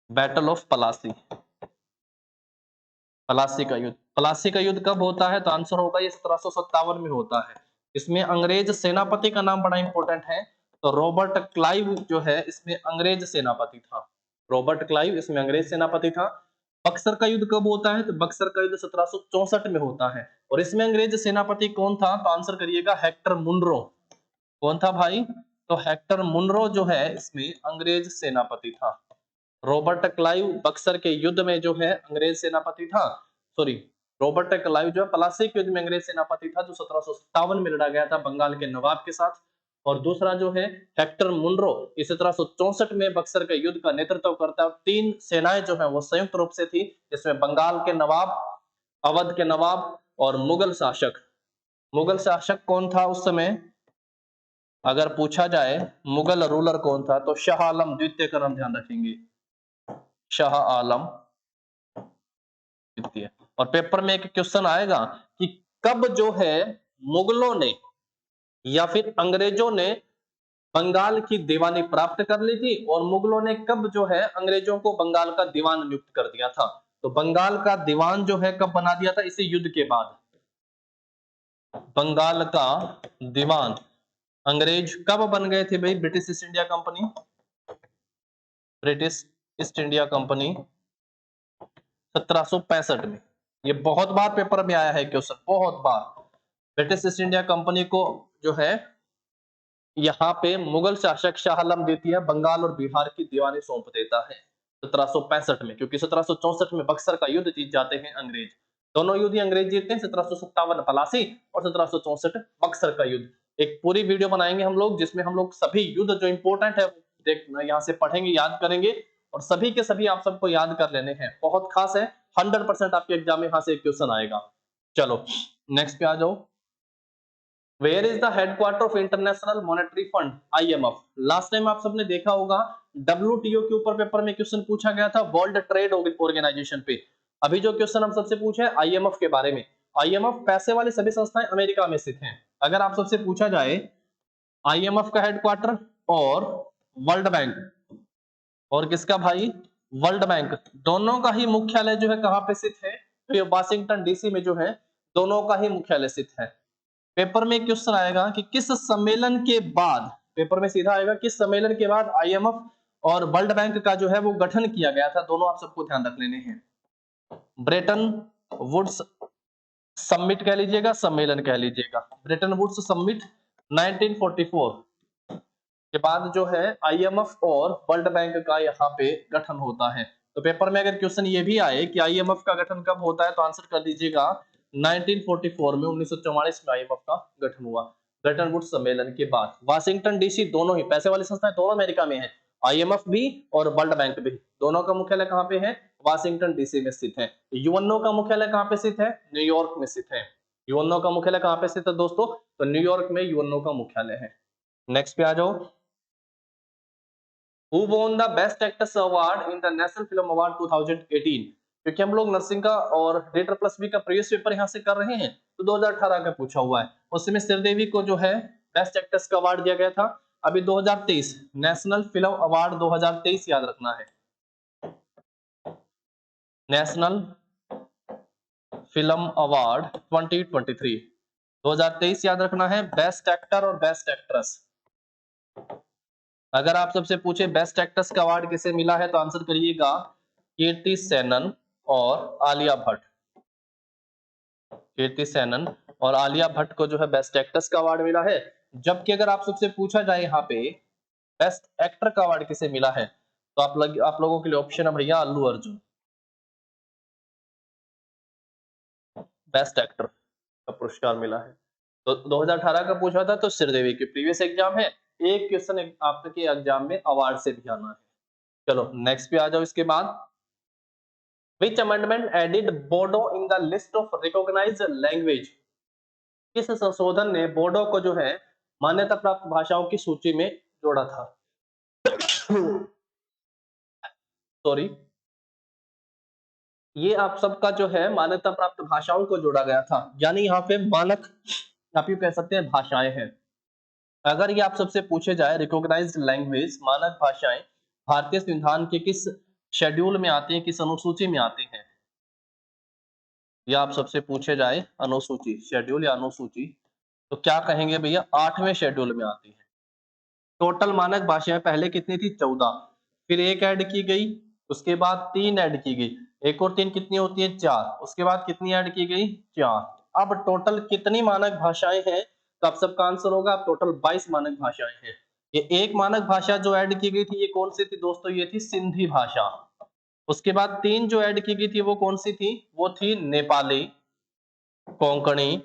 बैटल ऑफ पलासी, पलासी का युद्ध। पलासी का युद्ध कब होता है? तो आंसर होगा ये 1757 में होता है। इसमें अंग्रेज सेनापति का नाम बड़ा इंपॉर्टेंट है, तो रॉबर्ट क्लाइव जो है इसमें अंग्रेज सेनापति था। रॉबर्ट क्लाइव इसमें अंग्रेज सेनापति था। बक्सर का युद्ध कब होता है? तो बक्सर का युद्ध 1764 में होता है और इसमें अंग्रेज सेनापति कौन था? तो आंसर करिएगा हेक्टर मुनरो। कौन था भाई? तो हेक्टर मुनरो जो है इसमें अंग्रेज सेनापति था। रॉबर्ट क्लाइव बक्सर के युद्ध में जो है अंग्रेज सेनापति था। सॉरी, रॉबर्ट क्लाइव जो है प्लासी के युद्ध में अंग्रेज सेनापति था जो 1757 में लड़ा गया था बंगाल के नवाब के साथ। और दूसरा जो है हेक्टर मुनरो, ये 1764 में बक्सर के युद्ध का नेतृत्व करता है। 3 सेनाएं जो है वो संयुक्त रूप से थी, जिसमें बंगाल के नवाब, अवध के नवाब और मुगल शासक। मुगल शासक कौन था उस समय? अगर पूछा जाए मुगल रूलर कौन था तो शाह आलम द्वितीय का नाम ध्यान रखेंगे, शाह आलम द्वितीय। और पेपर में एक क्वेश्चन आएगा कि कब जो है मुगलों ने या फिर अंग्रेजों ने बंगाल की दीवानी प्राप्त कर ली थी और मुगलों ने कब जो है अंग्रेजों को बंगाल का दीवान नियुक्त कर दिया था? तो बंगाल का दीवान जो है कब बना दिया था? इसी युद्ध के बाद। बंगाल का दीवान अंग्रेज कब बन गए थे भाई? British east India company, British east India company 1765 में। ये बहुत बार पेपर में आया है क्वेश्चन, बहुत बार। ब्रिटिश ईस्ट इंडिया कंपनी को जो है यहाँ पे मुगल शासक शाह आलम द्वितीय बंगाल और बिहार की दीवानी सौंप देता है 1765 में, क्योंकि 1764 में बक्सर का युद्ध जीत जाते हैं अंग्रेज। दोनों युद्ध ही अंग्रेज जीतते हैं, 1757 पलासी और 1764 बक्सर का युद्ध। एक पूरी वीडियो बनाएंगे हम लोग जिसमें हम लोग सभी युद्ध जो इंपोर्टेंट है देख यहाँ से पढ़ेंगे, याद करेंगे और सभी के सभी आप सबको याद कर लेने हैं। बहुत खास है, 100% आपके एग्जाम में यहाँ से एक क्वेश्चन आएगा। चलो नेक्स्ट पे आ जाओ। Where is the headquarter of International Monetary Fund IMF? Last time आप सबने देखा होगा WTO के ऊपर पेपर में क्वेश्चन पूछा गया था, वर्ल्ड ट्रेड ऑर्गेनाइजेशन पे। अभी जो क्वेश्चन हम सबसे पूछे IMF के बारे में। IMF पैसे वाले सभी संस्थाएं अमेरिका में स्थित हैं। अगर आप सबसे पूछा जाए IMF का हेडक्वार्टर और वर्ल्ड बैंक और किसका भाई? वर्ल्ड बैंक, दोनों का ही मुख्यालय जो है कहां पे स्थित है? तो ये वाशिंगटन डीसी में जो है दोनों का ही मुख्यालय स्थित है। पेपर में क्वेश्चन आएगा कि किस सम्मेलन के बाद, पेपर में सीधा आएगा किस सम्मेलन के बाद IMF और वर्ल्ड बैंक का जो है वो गठन किया गया था? दोनों आप सबको ध्यान रख लेने हैं। ब्रेटन वुड्स समिट कह लीजिएगा, सम्मेलन कह लीजिएगा। ब्रेटन वुड्स समिट 1944 के बाद जो है IMF और वर्ल्ड बैंक का यहाँ पे गठन होता है। तो पेपर में अगर क्वेश्चन ये भी आए कि IMF का गठन कब होता है तो आंसर कर दीजिएगा 1944 में, 1944 में IMF का गठन हुआ ब्रेटन वुड्स सम्मेलन के बाद। वाशिंगटन डीसी दोनों ही पैसे वाली संस्थाएं दोनों अमेरिका में है, IMF भी और वर्ल्ड बैंक भी। दोनों का मुख्यालय कहाँ पे है? वाशिंगटन डीसी में स्थित है। यूएनओ का मुख्यालय कहाँ पे स्थित है? न्यूयॉर्क में स्थित है। यूएनओ का मुख्यालय कहाँ पे स्थित है दोस्तों? तो न्यूयॉर्क में यूएनओ का मुख्यालय है। नेक्स्ट पे आ जाओ। Who won the Best Actress Award in the National Film Award 2018? क्योंकि हम लोग नर्सिंग का और डेटर प्लस बी का प्रीवियस पेपर यहाँ से कर रहे हैं तो 2018 का पूछा हुआ है। उसमें श्रीदेवी को जो है बेस्ट एक्ट्रेस का अवार्ड दिया गया था। अभी 2023 नेशनल फिल्म अवार्ड 2023 याद रखना है, नेशनल फिल्म अवार्ड 2023 2023 याद रखना है। बेस्ट एक्टर और बेस्ट एक्ट्रेस। अगर आप सबसे पूछे बेस्ट एक्ट्रेस का अवार्ड किसे मिला है तो आंसर करिएगा कीर्ति सेनन और आलिया भट्ट। कीर्ति सेनन और आलिया भट्ट को जो है बेस्ट एक्ट्रेस का अवार्ड मिला है। जबकि अगर आप सबसे पूछा जाए यहाँ पे बेस्ट एक्टर का अवार्ड किसे मिला है तो आप लोगों के लिए ऑप्शन है भैया अल्लू अर्जुन। बेस्ट एक्टर का पुरस्कार मिला है। तो 2018 का पूछा था तो श्रीदेवी के प्रीवियस एग्जाम है। एक क्वेश्चन आपके एग्जाम में अवार्ड से भी आना है। चलो नेक्स्ट पे आ जाओ। इसके बाद Which amendment added Bodo in the list of recognized language? किस संशोधन ने बोडो को जो है मान्यता प्राप्त भाषाओं की सूची में जोड़ा था? सॉरी, ये आप सबका जो है मान्यता प्राप्त भाषाओं को जोड़ा गया था, यानी यहाँ पे मानक आप ये कह सकते हैं भाषाएं हैं। अगर ये आप सबसे पूछे जाए रिकॉग्नाइज्ड लैंग्वेज मानक भाषाएं भारतीय संविधान के किस शेड्यूल में आते हैं, किस अनुसूची में आते हैं? या आप सबसे पूछे जाए अनुसूची, शेड्यूल या अनुसूची, तो क्या कहेंगे भैया? 8वें शेड्यूल में आती है। टोटल मानक भाषाएं पहले कितनी थी? 14, फिर 1 ऐड की गई, उसके बाद 3 ऐड की गई, 1 और 3 कितनी होती है 4, उसके बाद कितनी ऐड की गई 4। अब टोटल कितनी मानक भाषाएं हैं, तो आप सबका आंसर होगा टोटल 22 मानक भाषाएं हैं। ये एक मानक भाषा जो ऐड की गई थी ये कौन सी थी दोस्तों, ये थी सिंधी भाषा। उसके बाद 3 जो ऐड की गई थी वो कौन सी थी, वो थी नेपाली, कोंकणी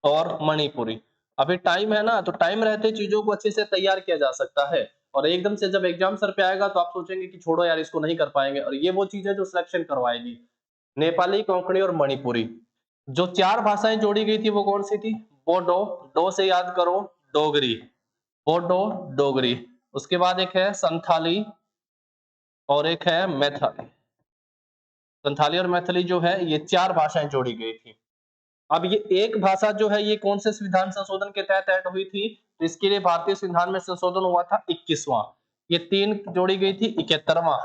और मणिपुरी। अभी टाइम है ना, तो टाइम रहते चीजों को अच्छे से तैयार किया जा सकता है, और एकदम से जब एग्जाम सर पे आएगा तो आप सोचेंगे कि छोड़ो यार इसको नहीं कर पाएंगे, और ये वो चीज है जो सिलेक्शन करवाएगी। नेपाली, कोंकणी और मणिपुरी। जो 4 भाषाएं जोड़ी गई थी वो कौन सी थी, बोडो, डो से याद करो डोगरी, बोडो डोगरी। उसके बाद एक है संथाली और एक है मैथिली। संथाली और मैथिली जो है ये 4 भाषाएं जोड़ी गई थी। अब ये एक भाषा जो है ये कौन से संविधान संशोधन के तहत ऐड हुई थी, तो इसके लिए भारतीय संविधान में संशोधन हुआ था 21वां। ये 3 जोड़ी गई थी 71वां।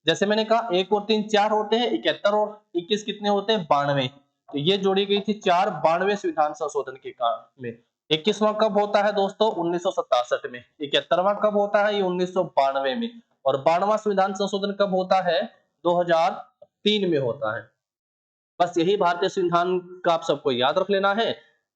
जैसे मैंने कहा 1 और 3 4 होते हैं, 71 और 21 कितने होते हैं 92। तो ये जोड़ी गई थी 4 92वें संविधान संशोधन के कारण में। 21वां कब होता है दोस्तों, 1967 में। 71वां कब होता है, ये 1992 में। और 92वां संविधान संशोधन कब होता है, 2003 में होता है। बस यही भारतीय संविधान का आप सबको याद रख लेना है।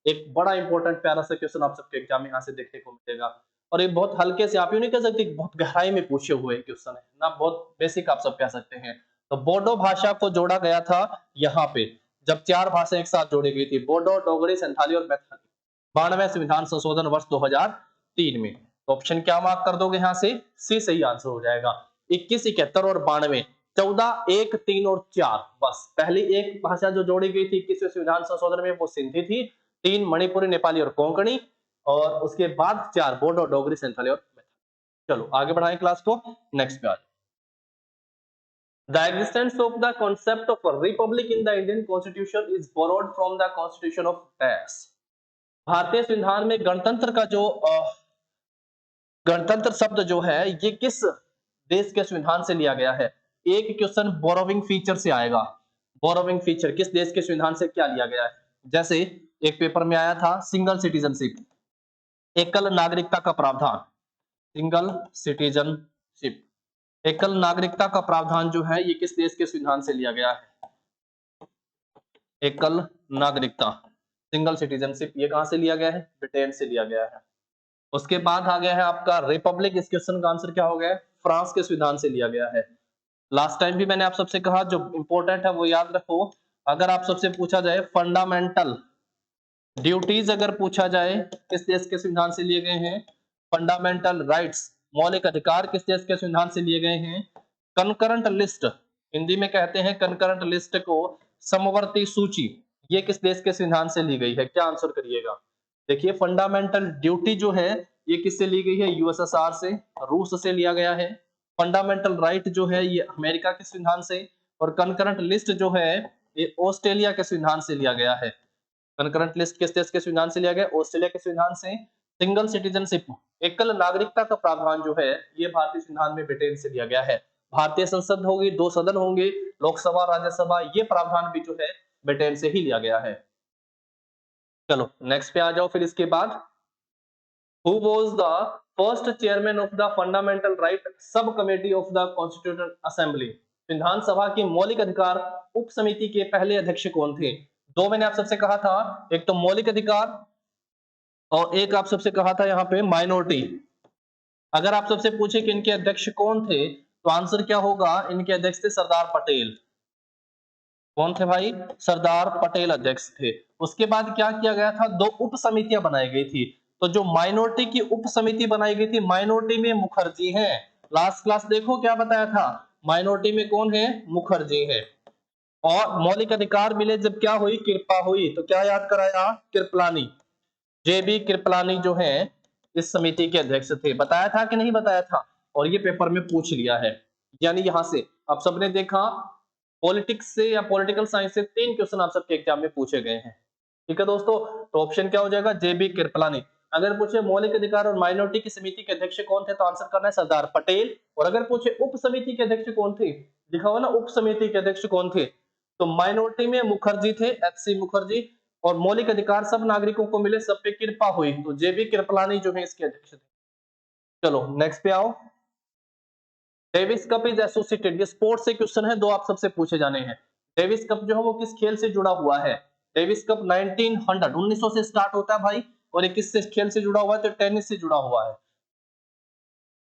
एक बड़ा इंपॉर्टेंट प्यारा सा क्वेश्चन आप सबके एग्जाम में यहाँ से देखने को मिलेगा, और ये बहुत हल्के से, आप यूं नहीं कह सकते बहुत गहराई में पूछे हुए क्वेश्चन है ना, बहुत बेसिक आप सब कह सकते हैं। तो बोडो भाषा को जोड़ा गया था यहाँ पे, जब 4 भाषा एक साथ जोड़ी गई थी, बोडो, डोगरी, संथाली और मैथिली। 92वें संविधान संशोधन वर्ष 2003 में। तो ऑप्शन क्या मार्क कर दोगे यहाँ से, सी सही आंसर हो जाएगा। 21, 71 और 92, 14, 1, 3 और 4। बस पहली एक भाषा जो जोड़ी गई थी 21वें संविधान संशोधन में वो सिंधी थी, 3 मणिपुरी, नेपाली और कोंकणी, और उसके बाद 4 बोडो, डोगरी, संथाली और मैथिली। चलो आगे बढ़ाएं क्लास को, नेक्स्ट पे आ जाओ। The existence of the concept of a republic in the Indian Constitution is borrowed from the Constitution of Paris। भारतीय संविधान में गणतंत्र का जो गणतंत्र शब्द जो है ये किस देश के संविधान से लिया गया है। एक क्वेश्चन बोरोविंग फीचर से आएगा। बोरोविंग फीचर किस देश के संविधान से क्या लिया गया है, जैसे एक पेपर में आया था सिंगल सिटीजनशिप, एकल नागरिकता का प्रावधान, सिंगल सिटीजनशिप, एकल नागरिकता का प्रावधान जो है ये किस देश के संविधान से लिया गया है। एकल नागरिकता, सिंगल सिटीजनशिप, ये कहां से लिया गया है, ब्रिटेन से लिया गया है। उसके बाद आ गया है आपका रिपब्लिक, इस क्वेश्चन का आंसर क्या हो गया, फ्रांस के संविधान से लिया गया है। लास्ट टाइम भी मैंने आप सबसे कहा जो इंपॉर्टेंट है वो याद रखो। अगर आप सबसे पूछा जाए फंडामेंटल ड्यूटीज, अगर पूछा जाए किस देश के संविधान से लिए गए हैं, फंडामेंटल राइट्स, मौलिक अधिकार किस देश के संविधान से लिए गए हैं, कंकरेंट लिस्ट, हिंदी में कहते हैं कंकरेंट लिस्ट को, समवर्ती सूची, ये किस देश के संविधान से ली गई है, क्या आंसर करिएगा। देखिए फंडामेंटल ड्यूटी जो है ये किससे ली गई है, यूएसएसआर से, रूस से लिया गया है। फंडामेंटल राइट जो है ये अमेरिका के संविधान से, और कंकरेंट लिस्ट जो है ये ऑस्ट्रेलिया के संविधान से लिया गया है। कंकरेंट लिस्ट किस देश के संविधान से लिया गया, ऑस्ट्रेलिया के संविधान से। सिंगल सिटीजनशिप, एकल नागरिकता का प्रावधान जो है ये भारतीय संविधान में ब्रिटेन से लिया गया है। भारतीय संसद होगी, 2 सदन होंगे, लोकसभा, राज्यसभा, ये प्रावधान भी जो है ब्रिटेन से ही लिया गया है। चलो नेक्स्ट पे आ जाओ फिर इसके बाद। Who was the first chairman of the Fundamental Right Subcommittee of the Constitutional Assembly? संविधान सभा की मौलिक अधिकार उप समिति के पहले अध्यक्ष कौन थे। दो मैंने आप सबसे कहा था, एक तो मौलिक अधिकार और एक आप सबसे कहा था यहाँ पे माइनॉरिटी। अगर आप सबसे पूछे कि इनके अध्यक्ष कौन थे तो आंसर क्या होगा, इनके अध्यक्ष थे सरदार पटेल। कौन थे भाई, सरदार पटेल अध्यक्ष थे। उसके बाद क्या किया गया था, 2 उप समितियां बनाई गई थी। तो जो माइनॉरिटी की उप समिति बनाई गई थी, माइनॉरिटी में मुखर्जी हैं। लास्ट क्लास देखो क्या बताया था, माइनॉरिटी में कौन है, मुखर्जी है। और मौलिक अधिकार मिले जब क्या हुई, कृपा हुई, तो क्या याद कराया, कृपलानी, जेबी कृपलानी जो है इस समिति के अध्यक्ष थे। बताया था कि नहीं बताया था, और ये पेपर में पूछ लिया है। यानी यहां से आप सबने देखा पॉलिटिक्स से या पॉलिटिकल साइंस से 3 क्वेश्चन आप सबके एग्जाम में पूछे गए हैं। ठीक है दोस्तों, तो ऑप्शन क्या हो जाएगा, जेबी कृपलानी। अगर पूछे मौलिक अधिकार और माइनॉरिटी की समिति के अध्यक्ष कौन थे तो आंसर करना है सरदार पटेल। और अगर पूछे उप समिति के अध्यक्ष कौन थे, लिखा हुआ ना उप समिति के अध्यक्ष कौन थे, तो माइनॉरिटी में मुखर्जी थे, एचसी मुखर्जी। और मौलिक अधिकार सब नागरिकों को मिले, सब पे कृपा हुई, तो जेबी कृपलानी जो है इसके अध्यक्ष थे। चलो नेक्स्ट पे आओ। डेविस कप इज एसोसिएटेड, ये स्पोर्ट्स से क्वेश्चन है, दो आप सबसे पूछे जाने हैं। डेविस कप जो है वो किस खेल से जुड़ा हुआ है? डेविस कप 1900 से स्टार्ट होता है भाई, और ये किस खेल से जुड़ा हुआ है? तो टेनिस से जुड़ा हुआ है,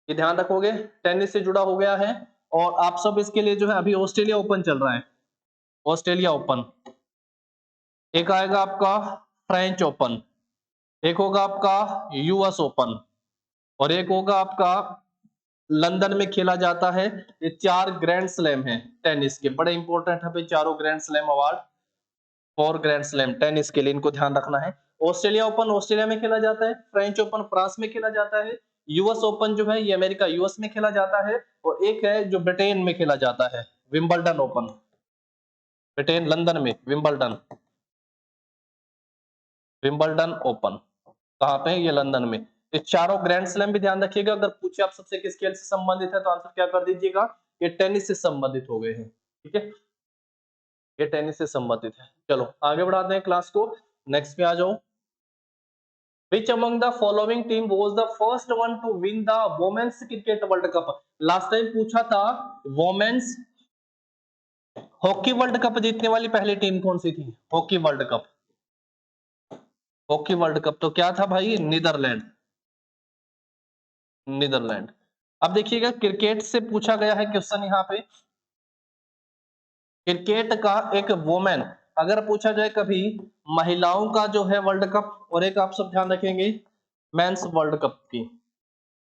ये ध्यान रखोगे, टेनिस से जुड़ा हो गया है। और आप सब इसके लिए जो है अभी ऑस्ट्रेलिया ओपन चल रहा है, ऑस्ट्रेलिया ओपन। एक आएगा आपका फ्रेंच ओपन, एक होगा आपका यूएस ओपन, और एक होगा आपका लंदन में खेला जाता है। ये 4 ग्रैंड स्लैम है टेनिस के, बड़े इंपॉर्टेंट है भाई चारों grand slam award, 4 grand slam tennis के लिए, इनको ध्यान रखना है। ऑस्ट्रेलिया ओपन ऑस्ट्रेलिया में खेला जाता है, फ्रेंच ओपन फ्रांस में खेला जाता है, यूएस ओपन जो है ये अमेरिका यूएस में खेला जाता है, और एक है जो ब्रिटेन में खेला जाता है, विंबलडन ओपन, ब्रिटेन लंदन में विंबलडन, विंबलडन ओपन कहाँ पे है? ये लंदन में। ये चारों ग्रैंड स्लैम भी ध्यान रखिएगा, अगर पूछे आप सबसे किस खेल से संबंधित है तो आंसर क्या कर दीजिएगा? ये टेनिस से संबंधित हो गए हैं, ठीक है, ये टेनिस से संबंधित है। चलो आगे बढ़ाते हैं क्लास को, नेक्स्ट पे आ जाओ। Which among the following team was the first one to win the Women's Cricket World Cup? Last time पूछा था वोमेन्स हॉकी वर्ल्ड कप जीतने वाली पहली टीम कौन सी थी? Hockey world cup, hockey world cup तो क्या था भाई? Netherlands, Netherlands. अब देखिएगा क्रिकेट से पूछा गया है क्वेश्चन यहाँ पे, क्रिकेट का एक वोमेन, अगर पूछा जाए कभी महिलाओं का जो है वर्ल्ड कप, और एक आप सब ध्यान रखेंगे मेंस वर्ल्ड कप की,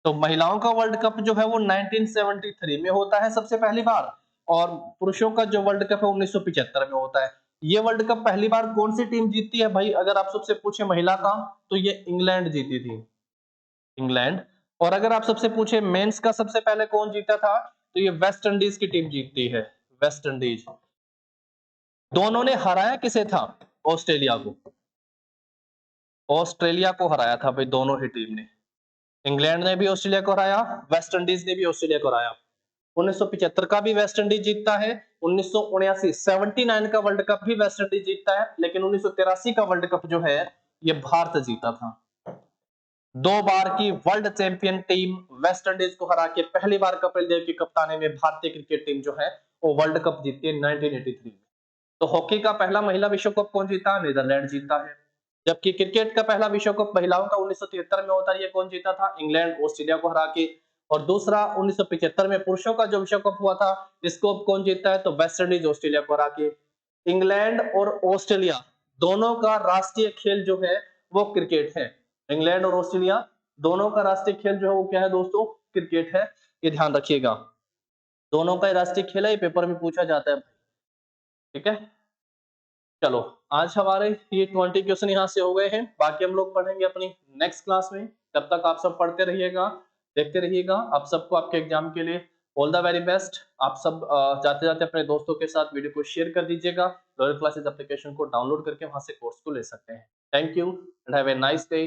तो महिलाओं का वर्ल्ड कप जो है वो 1973 में होता है सबसे पहली बार, और पुरुषों का जो वर्ल्ड कप है 1975 में होता है। ये वर्ल्ड कप पहली बार कौन सी टीम जीतती है भाई? अगर आप सबसे पूछे महिला का, तो ये इंग्लैंड जीती थी, इंग्लैंड। और अगर आप सबसे पूछे मेंस का सबसे पहले कौन जीता था, तो ये वेस्ट इंडीज की टीम जीतती है, वेस्ट इंडीज। दोनों ने हराया किसे था? ऑस्ट्रेलिया को, ऑस्ट्रेलिया को हराया था भाई दोनों ही टीम ने, इंग्लैंड ने भी ऑस्ट्रेलिया को हराया, वेस्ट इंडीज ने भी ऑस्ट्रेलिया को हराया। 1975 का भी वेस्ट इंडीज जीतता है, 1979 79 का वर्ल्ड कप भी वेस्ट इंडीज जीतता है, लेकिन 1983 का वर्ल्ड कप जो है ये भारत जीता था। 2 बार की world champion team West Indies को हरा के पहली बार कपिल देव की कप्तानी में भारतीय क्रिकेट टीम जो है वो वर्ल्ड कप जीती है 1983 में। तो हॉकी का पहला महिला विश्व कप कौन जीता? नीदरलैंड जीता है। जबकि क्रिकेट का पहला विश्व कप महिलाओं का 1973 में होता है, ये कौन जीता था? इंग्लैंड ऑस्ट्रेलिया को हरा के। और दूसरा 1975 में पुरुषों का जो विश्व कप हुआ था, इसको कौन जीता है? तो वेस्ट इंडीज ऑस्ट्रेलिया को हरा के। इंग्लैंड और ऑस्ट्रेलिया दोनों का राष्ट्रीय खेल जो है वो क्रिकेट है, इंग्लैंड और ऑस्ट्रेलिया दोनों का राष्ट्रीय खेल जो है वो क्या है दोस्तों? क्रिकेट है, ये ध्यान रखिएगा, दोनों का राष्ट्रीय खेल है, ये पेपर में पूछा जाता है, ठीक है। चलो आज हमारे ये 20 क्वेश्चन यहाँ से हो गए हैं, बाकी हम लोग पढ़ेंगे अपनी नेक्स्ट क्लास में। तब तक आप सब पढ़ते रहिएगा, देखते रहिएगा। आप सबको आपके एग्जाम के लिए ऑल द वेरी बेस्ट। आप सब जाते जाते अपने दोस्तों के साथ वीडियो को शेयर कर दीजिएगा, लोअर क्लासेस एप्लीकेशन को डाउनलोड करके वहां से कोर्स को ले सकते हैं। Thank you and have a nice day.